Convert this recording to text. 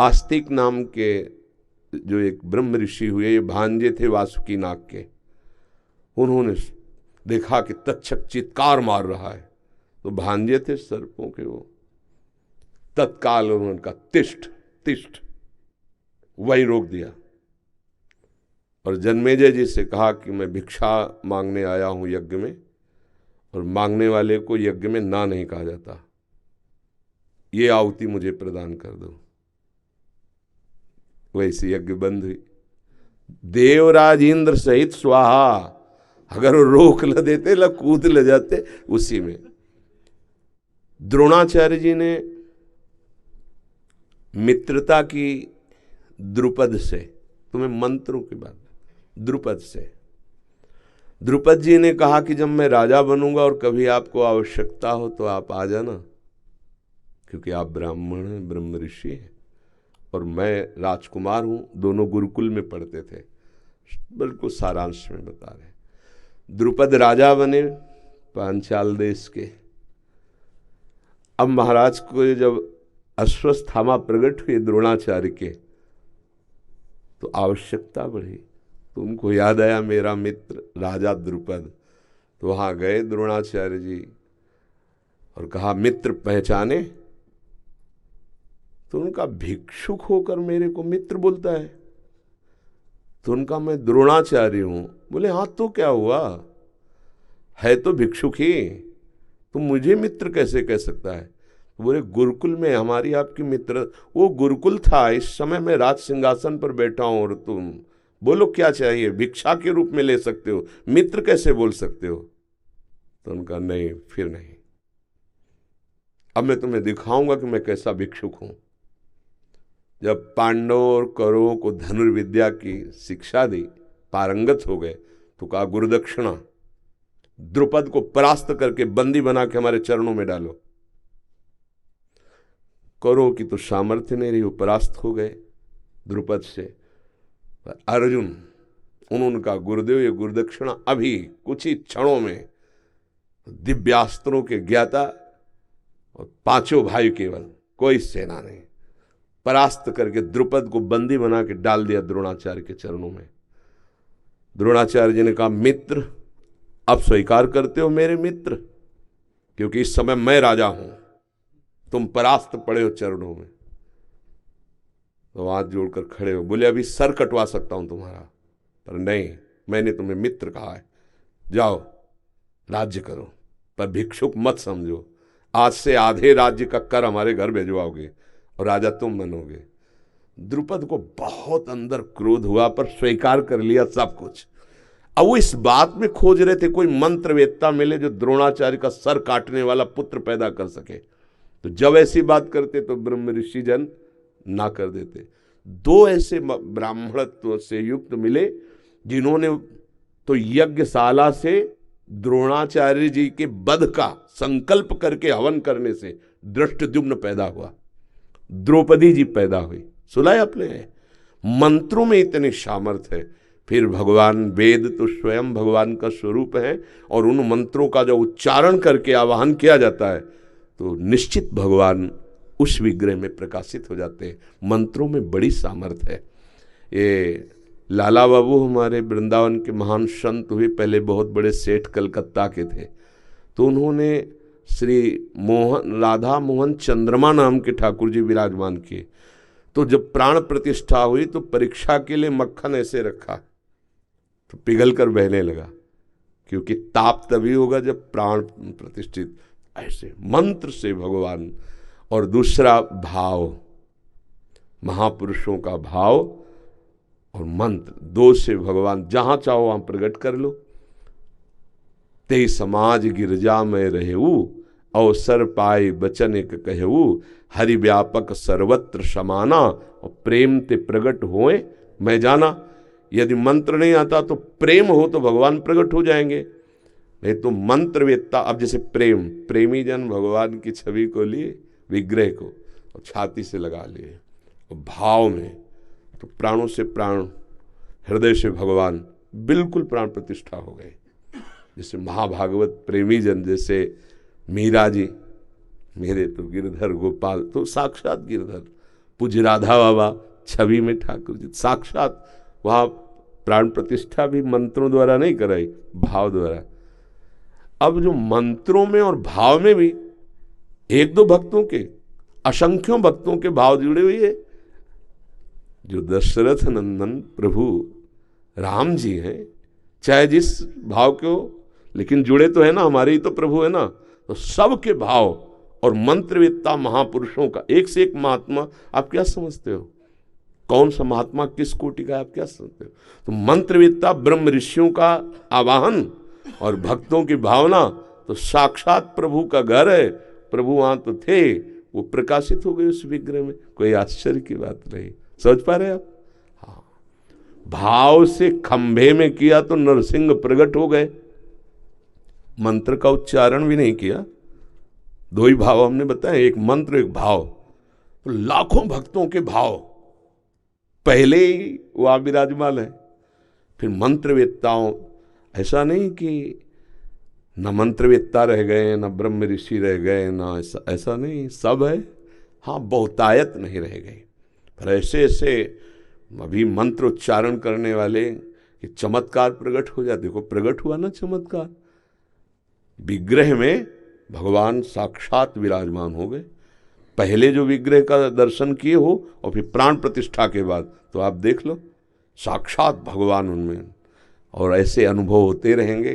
आस्तिक नाम के जो एक ब्रह्म ऋषि हुए, ये भांजे थे वासुकी नाग के। उन्होंने देखा कि तक्षक चित्कार मार रहा है, तो भांजे थे सर्पों के, वो तत्काल उन्होंने कहा तिष्ठ तिष्ठ, वही रोक दिया। और जन्मेजय जी से कहा कि मैं भिक्षा मांगने आया हूं यज्ञ में, और मांगने वाले को यज्ञ में ना नहीं कहा जाता, ये आहुति मुझे प्रदान कर दो। वैसे यज्ञ बंद हुई। देवराज इंद्र सहित स्वाहा, अगर वो रोक ल देते ल कूद ले जाते उसी में। द्रोणाचार्य जी ने मित्रता की द्रुपद से, तुम्हें मंत्रों की बात, द्रुपद से, द्रुपद जी ने कहा कि जब मैं राजा बनूंगा और कभी आपको आवश्यकता हो तो आप आ जाना, क्योंकि आप ब्राह्मण हैं, ब्रह्म ऋषि हैं, और मैं राजकुमार हूं। दोनों गुरुकुल में पढ़ते थे, बिल्कुल सारांश में बता रहे। द्रुपद राजा बने पांचाल देश के। अब महाराज को जब अश्वस्थामा प्रकट हुए द्रोणाचार्य के, तो आवश्यकता बढ़ी, तो उनको याद आया मेरा मित्र राजा द्रुपद। तो वहां गए द्रोणाचार्य जी और कहा मित्र पहचाने? तो उनका भिक्षुक होकर मेरे को मित्र बोलता है? तो उनका मैं द्रोणाचार्य हूं। बोले हाँ तो क्या हुआ, है तो भिक्षुक ही, तुम मुझे मित्र कैसे कह सकता है? बोले गुरुकुल में हमारी आपकी मित्र, वो गुरुकुल था, इस समय मैं राज सिंहासन पर बैठा हूं और तुम बोलो क्या चाहिए, भिक्षा के रूप में ले सकते हो, मित्र कैसे बोल सकते हो? तो उनका नहीं, फिर नहीं, अब मैं तुम्हें दिखाऊंगा कि मैं कैसा भिक्षुक हूं। जब पांडवों और कौरवों को धनुर्विद्या की शिक्षा दी, पारंगत हो गए, तो कहा गुरुदक्षिणा, द्रुपद को परास्त करके बंदी बना के हमारे चरणों में डालो। कौरवों की तो सामर्थ्य नहीं रही, वो परास्त हो गए द्रुपद से। अर्जुन, उन्होंने कहा गुरुदेव ये गुरुदक्षिणा, अभी कुछ ही क्षणों में दिव्यास्त्रों के ज्ञाता और पांचों भाई, केवल कोई सेना नहीं, परास्त करके द्रुपद को बंदी बना के डाल दिया द्रोणाचार्य के चरणों में। द्रोणाचार्य जी ने कहा मित्र, अब स्वीकार करते हो मेरे मित्र, क्योंकि इस समय मैं राजा हूं, तुम परास्त पड़े हो चरणों में। तो हाथ जोड़कर खड़े हो, बोले अभी सर कटवा सकता हूं तुम्हारा, पर नहीं, मैंने तुम्हें मित्र कहा है, जाओ राज्य करो, पर भिक्षुक मत समझो। आज से आधे राज्य का कर हमारे घर भेजवाओगे और राजा तुम बनोगे। द्रुपद को बहुत अंदर क्रोध हुआ, पर स्वीकार कर लिया सब कुछ। अब वो इस बात में खोज रहे थे कोई मंत्रवेत्ता मिले जो द्रोणाचार्य का सर काटने वाला पुत्र पैदा कर सके। तो जब ऐसी बात करते तो ब्रह्म ऋषि जन ना कर देते। दो ऐसे ब्राह्मणत्व से युक्त मिले जिन्होंने तो यज्ञशाला से द्रोणाचार्य जी के वध का संकल्प करके हवन करने से दृष्टद्युम्न पैदा हुआ, द्रौपदी जी पैदा हुई। सुना है आपने? मंत्रों में इतनी सामर्थ्य है। फिर भगवान, वेद तो स्वयं भगवान का स्वरूप है, और उन मंत्रों का जो उच्चारण करके आवाहन किया जाता है तो निश्चित भगवान उस विग्रह में प्रकाशित हो जाते हैं। मंत्रों में बड़ी सामर्थ्य है। ये लाला बाबू हमारे वृंदावन के महान संत हुए, पहले बहुत बड़े सेठ कलकत्ता के थे। तो उन्होंने श्री राधा मोहन चंद्रमा नाम के ठाकुर जी विराजमान किए। तो जब प्राण प्रतिष्ठा हुई तो परीक्षा के लिए मक्खन ऐसे रखा तो पिघल कर बहने लगा, क्योंकि ताप तभी होगा जब प्राण प्रतिष्ठित। ऐसे मंत्र से भगवान, और दूसरा भाव, महापुरुषों का भाव और मंत्र, दो से भगवान जहां चाहो वहां प्रकट कर लो। ते समाज गिरजा में रहेऊ, अवसर पाए बचन एक कहू, हरि व्यापक सर्वत्र समाना, और प्रेम ते प्रकट होए मैं जाना। यदि मंत्र नहीं आता तो प्रेम हो तो भगवान प्रकट हो जाएंगे, नहीं तो मंत्र वेत्ता। अब जैसे प्रेम, प्रेमी जन भगवान की छवि को लिए, विग्रह को, और छाती से लगा लिए, और भाव में तो प्राणों से प्राण, हृदय से भगवान, बिल्कुल प्राण प्रतिष्ठा हो गए। जैसे महाभागवत प्रेमी जन, जैसे मीरा जी, मेरे तो गिरधर गोपाल, तो साक्षात गिरधर, पूज्य राधा बाबा छवि में ठाकुर जी, साक्षात वहाँ प्राण प्रतिष्ठा भी मंत्रों द्वारा नहीं कराई, भाव द्वारा। अब जो मंत्रों में और भाव में भी एक दो भक्तों के, असंख्यों भक्तों के भाव जुड़े हुए है। जो दशरथ नंदन प्रभु राम जी हैं, चाहे जिस भाव के हो, लेकिन जुड़े तो है ना, हमारे ही तो प्रभु है ना। तो सबके भाव और मंत्रवेत्ता महापुरुषों का, एक से एक महात्मा, आप क्या समझते हो कौन सा महात्मा किस कोटि का, आप क्या समझते हो? तो मंत्रवेत्ता ब्रह्म ऋषियों का आवाहन और भक्तों की भावना, तो साक्षात प्रभु का घर है, प्रभु वहां तो थे, वो प्रकाशित हो गए उस विग्रह में। कोई आश्चर्य की बात नहीं, समझ पा रहे आप? हाँ, भाव से खंभे में किया तो नरसिंह प्रकट हो गए, मंत्र का उच्चारण भी नहीं किया। दो ही भाव हमने बताए, एक मंत्र एक भाव, तो लाखों भक्तों के भाव पहले ही वह विराजमान है। फिर मंत्रवेत्ताओं, ऐसा नहीं कि न मंत्रवेत्ता रह गए न ब्रह्म ऋषि रह गए, ना ऐसा नहीं, सब है। हाँ, बहुतायत नहीं रह गई, पर ऐसे ऐसे अभी मंत्र उच्चारण करने वाले कि चमत्कार प्रकट हो जाते। देखो प्रकट हुआ ना चमत्कार, विग्रह में भगवान साक्षात विराजमान हो गए। पहले जो विग्रह का दर्शन किए हो और फिर प्राण प्रतिष्ठा के बाद, तो आप देख लो साक्षात भगवान उनमें, और ऐसे अनुभव होते रहेंगे।